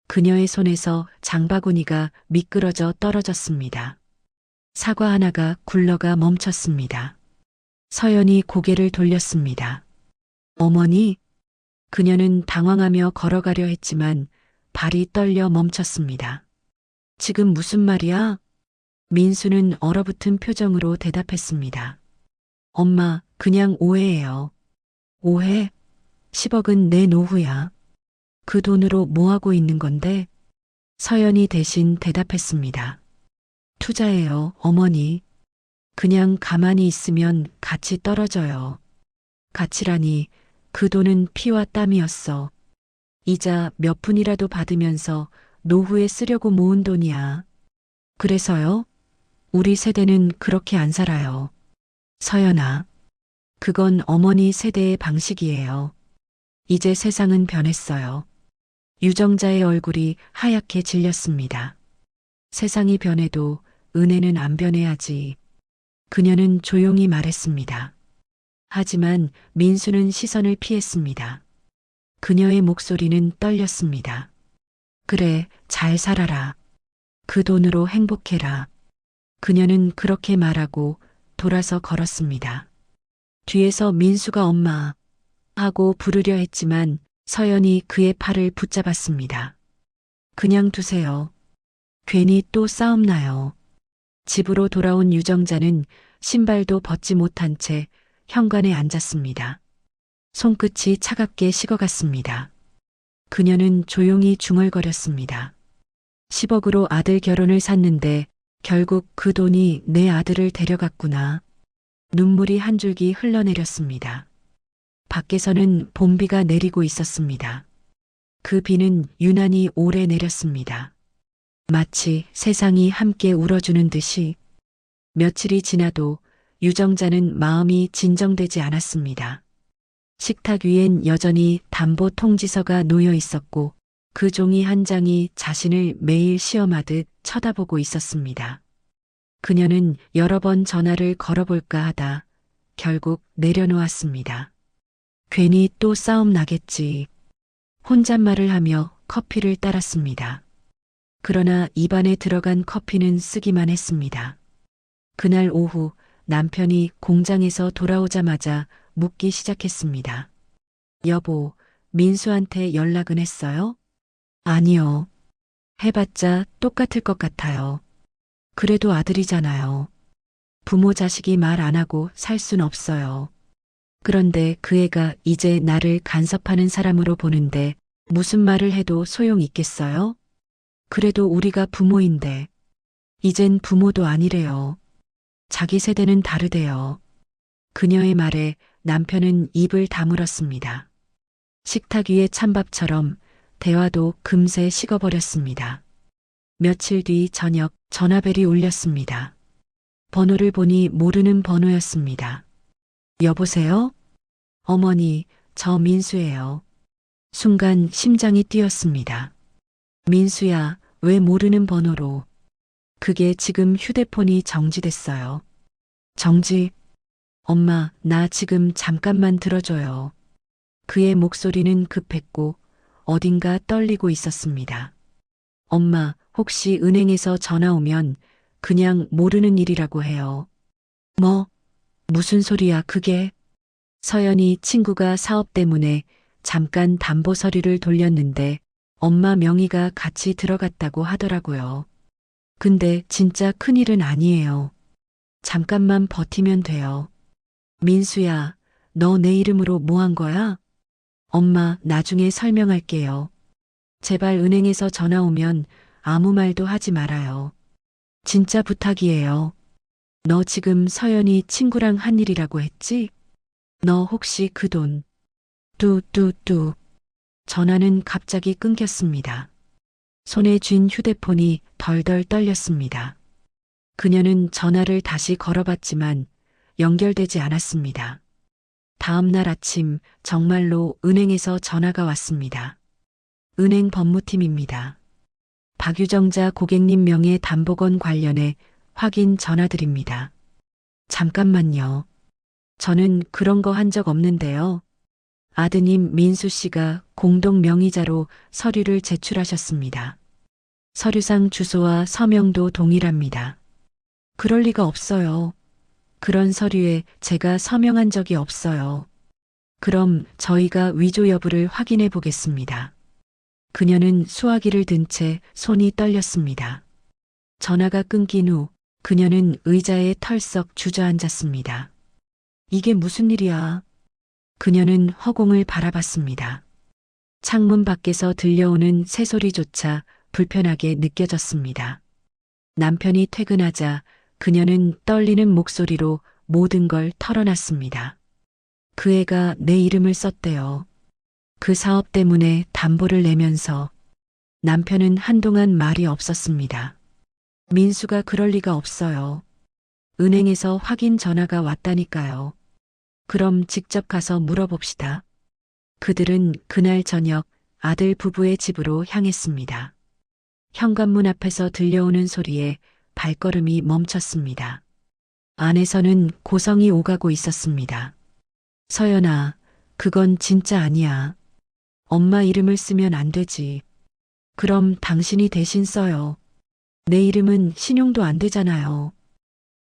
그녀의 손에서 장바구니가 미끄러져 떨어졌습니다. 사과 하나가 굴러가 멈췄습니다. 서연이 고개를 돌렸습니다. 어머니? 그녀는 당황하며 걸어가려 했지만 발이 떨려 멈췄습니다. 지금 무슨 말이야? 민수는 얼어붙은 표정으로 대답했습니다. 엄마, 그냥 오해예요. 오해? 10억은 내 노후야. 그 돈으로 뭐 하고 있는 건데? 서연이 대신 대답했습니다. 투자예요, 어머니. 그냥 가만히 있으면 같이 떨어져요. 가치라니, 그 돈은 피와 땀이었어. 이자 몇 푼이라도 받으면서 노후에 쓰려고 모은 돈이야. 그래서요? 우리 세대는 그렇게 안 살아요. 서연아, 그건 어머니 세대의 방식이에요. 이제 세상은 변했어요. 유정자의 얼굴이 하얗게 질렸습니다. 세상이 변해도 은혜는 안 변해야지. 그녀는 조용히 말했습니다. 하지만 민수는 시선을 피했습니다. 그녀의 목소리는 떨렸습니다. 그래, 잘 살아라. 그 돈으로 행복해라. 그녀는 그렇게 말하고 돌아서 걸었습니다. 뒤에서 민수가 엄마 하고 부르려 했지만 서연이 그의 팔을 붙잡았습니다. 그냥 두세요. 괜히 또 싸움 나요. 집으로 돌아온 유정자는 신발도 벗지 못한 채 현관에 앉았습니다. 손끝이 차갑게 식어갔습니다. 그녀는 조용히 중얼거렸습니다. 10억으로 아들 결혼을 샀는데 결국 그 돈이 내 아들을 데려갔구나. 눈물이 한 줄기 흘러내렸습니다. 밖에서는 봄비가 내리고 있었습니다. 그 비는 유난히 오래 내렸습니다. 마치 세상이 함께 울어주는 듯이. 며칠이 지나도 유정자는 마음이 진정되지 않았습니다. 식탁 위엔 여전히 담보 통지서가 놓여 있었고 그 종이 한 장이 자신을 매일 시험하듯 쳐다보고 있었습니다. 그녀는 여러 번 전화를 걸어볼까 하다 결국 내려놓았습니다. 괜히 또 싸움 나겠지. 혼잣말을 하며 커피를 따랐습니다. 그러나 입안에 들어간 커피는 쓰기만 했습니다. 그날 오후 남편이 공장에서 돌아오자마자 묻기 시작했습니다. 여보, 민수한테 연락은 했어요? 아니요. 해봤자 똑같을 것 같아요. 그래도 아들이잖아요. 부모 자식이 말 안 하고 살 순 없어요. 그런데 그 애가 이제 나를 간섭하는 사람으로 보는데 무슨 말을 해도 소용 있겠어요? 그래도 우리가 부모인데 이젠 부모도 아니래요. 자기 세대는 다르대요. 그녀의 말에 남편은 입을 다물었습니다. 식탁 위의 찬밥처럼 대화도 금세 식어버렸습니다. 며칠 뒤 저녁 전화벨이 울렸습니다. 번호를 보니 모르는 번호였습니다. 여보세요? 어머니, 저 민수예요. 순간 심장이 뛰었습니다. 민수야, 왜 모르는 번호로? 그게 지금 휴대폰이 정지됐어요. 정지? 엄마, 나 지금 잠깐만 들어줘요. 그의 목소리는 급했고 어딘가 떨리고 있었습니다. 엄마, 혹시 은행에서 전화 오면 그냥 모르는 일이라고 해요. 뭐? 무슨 소리야, 그게? 서연이 친구가 사업 때문에 잠깐 담보 서류를 돌렸는데 엄마 명의가 같이 들어갔다고 하더라고요. 근데 진짜 큰일은 아니에요. 잠깐만 버티면 돼요. 민수야, 너 내 이름으로 뭐 한 거야? 엄마, 나중에 설명할게요. 제발 은행에서 전화 오면 아무 말도 하지 말아요. 진짜 부탁이에요. 너 지금 서연이 친구랑 한 일이라고 했지? 너 혹시 그 돈. 뚜뚜뚜. 전화는 갑자기 끊겼습니다. 손에 쥔 휴대폰이 덜덜 떨렸습니다. 그녀는 전화를 다시 걸어봤지만 연결되지 않았습니다. 다음 날 아침 정말로 은행에서 전화가 왔습니다. 은행 법무팀입니다. 박유정자 고객님 명의 담보건 관련해 확인 전화드립니다. 잠깐만요. 저는 그런 거 한 적 없는데요. 아드님 민수 씨가 공동 명의자로 서류를 제출하셨습니다. 서류상 주소와 서명도 동일합니다. 그럴 리가 없어요. 그런 서류에 제가 서명한 적이 없어요. 그럼 저희가 위조 여부를 확인해 보겠습니다. 그녀는 수화기를 든 채 손이 떨렸습니다. 전화가 끊긴 후 그녀는 의자에 털썩 주저앉았습니다. 이게 무슨 일이야? 그녀는 허공을 바라봤습니다. 창문 밖에서 들려오는 새소리조차 불편하게 느껴졌습니다. 남편이 퇴근하자 그녀는 떨리는 목소리로 모든 걸 털어놨습니다. 그 애가 내 이름을 썼대요. 그 사업 때문에 담보를 내면서. 남편은 한동안 말이 없었습니다. 민수가 그럴 리가 없어요. 은행에서 확인 전화가 왔다니까요. 그럼 직접 가서 물어봅시다. 그들은 그날 저녁 아들 부부의 집으로 향했습니다. 현관문 앞에서 들려오는 소리에 발걸음이 멈췄습니다. 안에서는 고성이 오가고 있었습니다. 서연아, 그건 진짜 아니야. 엄마 이름을 쓰면 안 되지. 그럼 당신이 대신 써요. 내 이름은 신용도 안 되잖아요.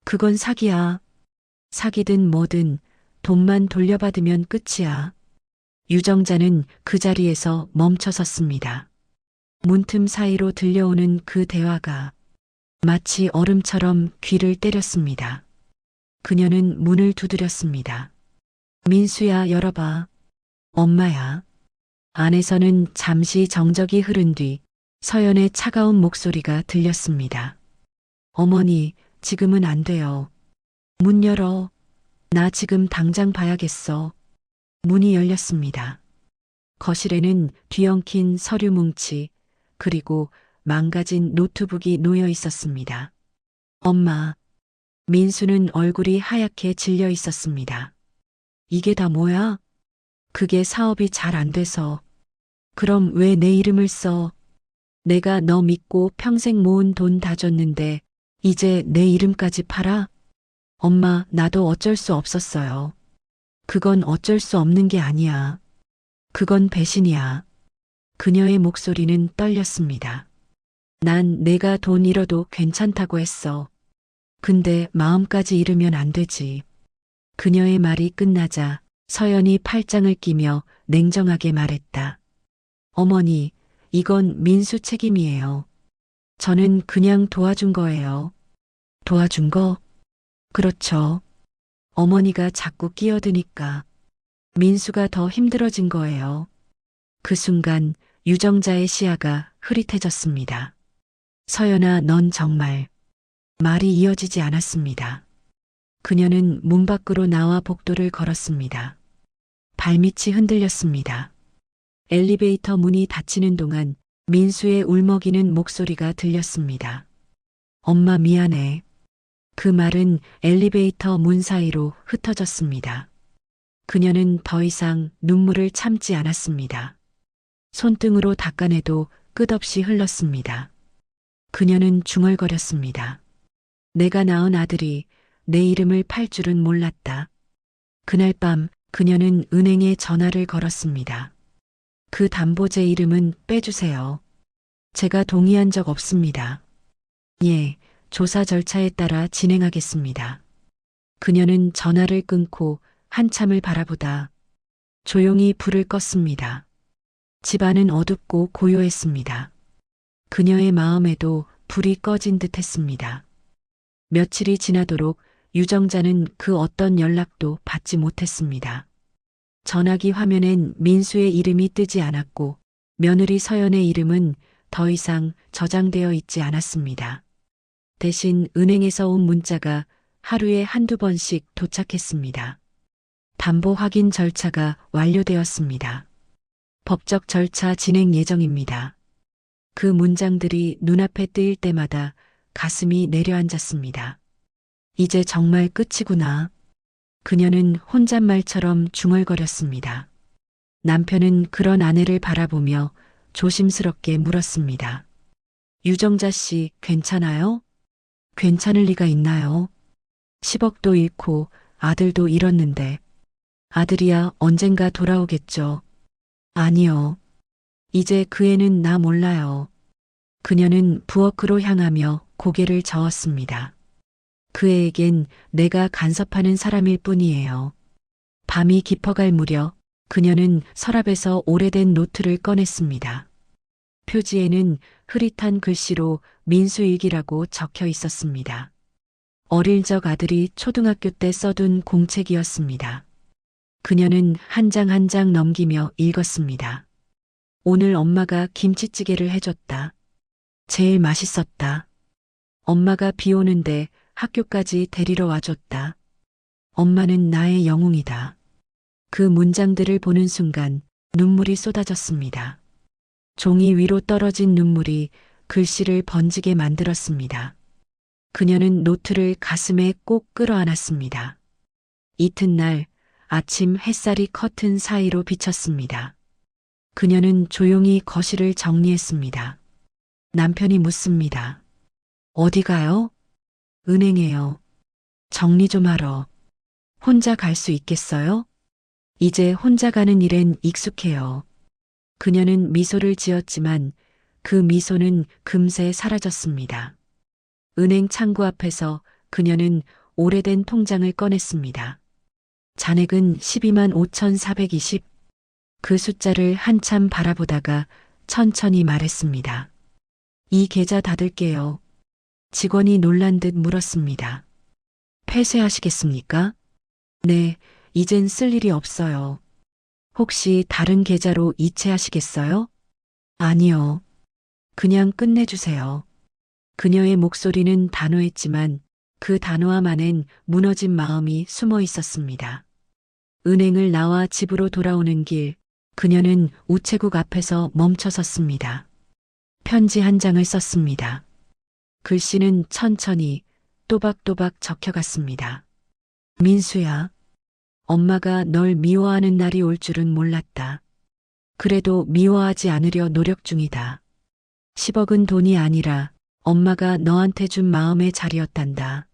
그건 사기야. 사기든 뭐든 돈만 돌려받으면 끝이야. 유정자는 그 자리에서 멈춰 섰습니다. 문틈 사이로 들려오는 그 대화가 마치 얼음처럼 귀를 때렸습니다. 그녀는 문을 두드렸습니다. 민수야, 열어봐. 엄마야. 안에서는 잠시 정적이 흐른 뒤 서연의 차가운 목소리가 들렸습니다. 어머니, 지금은 안 돼요. 문 열어. 나 지금 당장 봐야겠어. 문이 열렸습니다. 거실에는 뒤엉킨 서류 뭉치, 그리고 망가진 노트북이 놓여 있었습니다. 엄마. 민수는 얼굴이 하얗게 질려 있었습니다. 이게 다 뭐야? 그게 사업이 잘 안 돼서. 그럼 왜 내 이름을 써? 내가 너 믿고 평생 모은 돈 다 줬는데 이제 내 이름까지 팔아? 엄마, 나도 어쩔 수 없었어요. 그건 어쩔 수 없는 게 아니야. 그건 배신이야. 그녀의 목소리는 떨렸습니다. 난 내가 돈 잃어도 괜찮다고 했어. 근데 마음까지 잃으면 안 되지. 그녀의 말이 끝나자 서연이 팔짱을 끼며 냉정하게 말했다. 어머니, 이건 민수 책임이에요. 저는 그냥 도와준 거예요. 도와준 거? 그렇죠. 어머니가 자꾸 끼어드니까 민수가 더 힘들어진 거예요. 그 순간 유정자의 시야가 흐릿해졌습니다. 서연아, 넌 정말. 말이 이어지지 않았습니다. 그녀는 문 밖으로 나와 복도를 걸었습니다. 발밑이 흔들렸습니다. 엘리베이터 문이 닫히는 동안 민수의 울먹이는 목소리가 들렸습니다. 엄마 미안해. 그 말은 엘리베이터 문 사이로 흩어졌습니다. 그녀는 더 이상 눈물을 참지 않았습니다. 손등으로 닦아내도 끝없이 흘렀습니다. 그녀는 중얼거렸습니다. 내가 낳은 아들이 내 이름을 팔 줄은 몰랐다. 그날 밤 그녀는 은행에 전화를 걸었습니다. 그 담보제 이름은 빼주세요. 제가 동의한 적 없습니다. 예, 조사 절차에 따라 진행하겠습니다. 그녀는 전화를 끊고 한참을 바라보다 조용히 불을 껐습니다. 집안은 어둡고 고요했습니다. 그녀의 마음에도 불이 꺼진 듯 했습니다. 며칠이 지나도록 유정자는 그 어떤 연락도 받지 못했습니다. 전화기 화면엔 민수의 이름이 뜨지 않았고 며느리 서연의 이름은 더 이상 저장되어 있지 않았습니다. 대신 은행에서 온 문자가 하루에 한두 번씩 도착했습니다. 담보 확인 절차가 완료되었습니다. 법적 절차 진행 예정입니다. 그 문장들이 눈앞에 뜨일 때마다 가슴이 내려앉았습니다. 이제 정말 끝이구나. 그녀는 혼잣말처럼 중얼거렸습니다. 남편은 그런 아내를 바라보며 조심스럽게 물었습니다. 유정자 씨, 괜찮아요? 괜찮을 리가 있나요? 10억도 잃고 아들도 잃었는데 아들이야 언젠가 돌아오겠죠. 아니요. 이제 그 애는 나 몰라요. 그녀는 부엌으로 향하며 고개를 저었습니다. 그 애에겐 내가 간섭하는 사람일 뿐이에요. 밤이 깊어갈 무렵 그녀는 서랍에서 오래된 노트를 꺼냈습니다. 표지에는 흐릿한 글씨로 민수일기라고 적혀 있었습니다. 어릴 적 아들이 초등학교 때 써둔 공책이었습니다. 그녀는 한 장 한 장 넘기며 읽었습니다. 오늘 엄마가 김치찌개를 해줬다. 제일 맛있었다. 엄마가 비 오는데 학교까지 데리러 와줬다. 엄마는 나의 영웅이다. 그 문장들을 보는 순간 눈물이 쏟아졌습니다. 종이 위로 떨어진 눈물이 글씨를 번지게 만들었습니다. 그녀는 노트를 가슴에 꼭 끌어안았습니다. 이튿날 아침 햇살이 커튼 사이로 비쳤습니다. 그녀는 조용히 거실을 정리했습니다. 남편이 묻습니다. 어디 가요? 은행에요. 정리 좀 하러. 혼자 갈 수 있겠어요? 이제 혼자 가는 일엔 익숙해요. 그녀는 미소를 지었지만 그 미소는 금세 사라졌습니다. 은행 창구 앞에서 그녀는 오래된 통장을 꺼냈습니다. 잔액은 12만 5,420. 그 숫자를 한참 바라보다가 천천히 말했습니다. 이 계좌 닫을게요. 직원이 놀란 듯 물었습니다. 폐쇄하시겠습니까? 네, 이젠 쓸 일이 없어요. 혹시 다른 계좌로 이체하시겠어요? 아니요. 그냥 끝내주세요. 그녀의 목소리는 단호했지만 그 단호함 안엔 무너진 마음이 숨어 있었습니다. 은행을 나와 집으로 돌아오는 길, 그녀는 우체국 앞에서 멈춰 섰습니다. 편지 한 장을 썼습니다. 글씨는 천천히 또박또박 적혀갔습니다. 민수야, 엄마가 널 미워하는 날이 올 줄은 몰랐다. 그래도 미워하지 않으려 노력 중이다. 10억은 돈이 아니라 엄마가 너한테 준 마음의 자리였단다.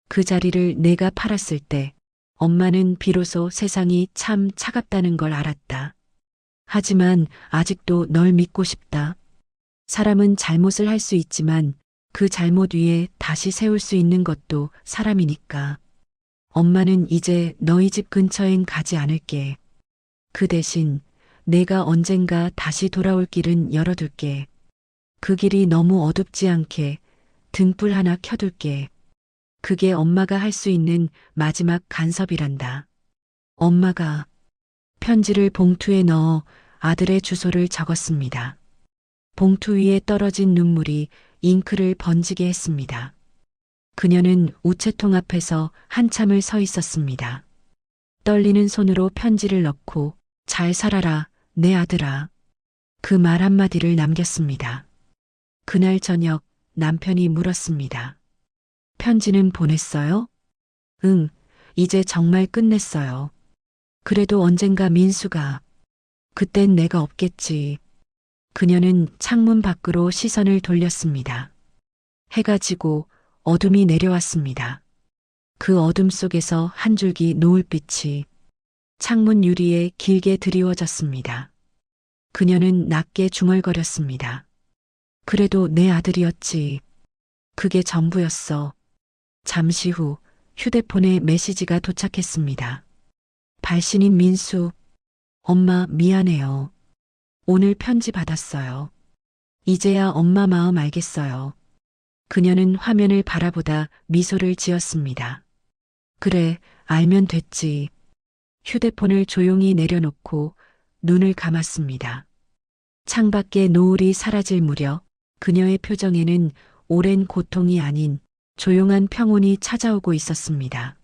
그 자리를 내가 팔았을 때 엄마는 비로소 세상이 참 차갑다는 걸 알았다. 하지만 아직도 널 믿고 싶다. 사람은 잘못을 할 수 있지만 그 잘못 위에 다시 세울 수 있는 것도 사람이니까. 엄마는 이제 너희 집 근처엔 가지 않을게. 그 대신 내가 언젠가 다시 돌아올 길은 열어둘게. 그 길이 너무 어둡지 않게 등불 하나 켜둘게. 그게 엄마가 할 수 있는 마지막 간섭이란다. 엄마가 편지를 봉투에 넣어 아들의 주소를 적었습니다. 봉투 위에 떨어진 눈물이 잉크를 번지게 했습니다. 그녀는 우체통 앞에서 한참을 서 있었습니다. 떨리는 손으로 편지를 넣고 잘 살아라, 내 아들아. 그 말 한마디를 남겼습니다. 그날 저녁 남편이 물었습니다. 편지는 보냈어요? 응, 이제 정말 끝냈어요. 그래도 언젠가 민수가, 그땐 내가 없겠지. 그녀는 창문 밖으로 시선을 돌렸습니다. 해가 지고 어둠이 내려왔습니다. 그 어둠 속에서 한 줄기 노을빛이 창문 유리에 길게 드리워졌습니다. 그녀는 낮게 중얼거렸습니다. 그래도 내 아들이었지. 그게 전부였어. 잠시 후 휴대폰에 메시지가 도착했습니다. 발신인 민수. 엄마 미안해요. 오늘 편지 받았어요. 이제야 엄마 마음 알겠어요. 그녀는 화면을 바라보다 미소를 지었습니다. 그래, 알면 됐지. 휴대폰을 조용히 내려놓고 눈을 감았습니다. 창밖에 노을이 사라질 무렵 그녀의 표정에는 오랜 고통이 아닌 조용한 평온이 찾아오고 있었습니다.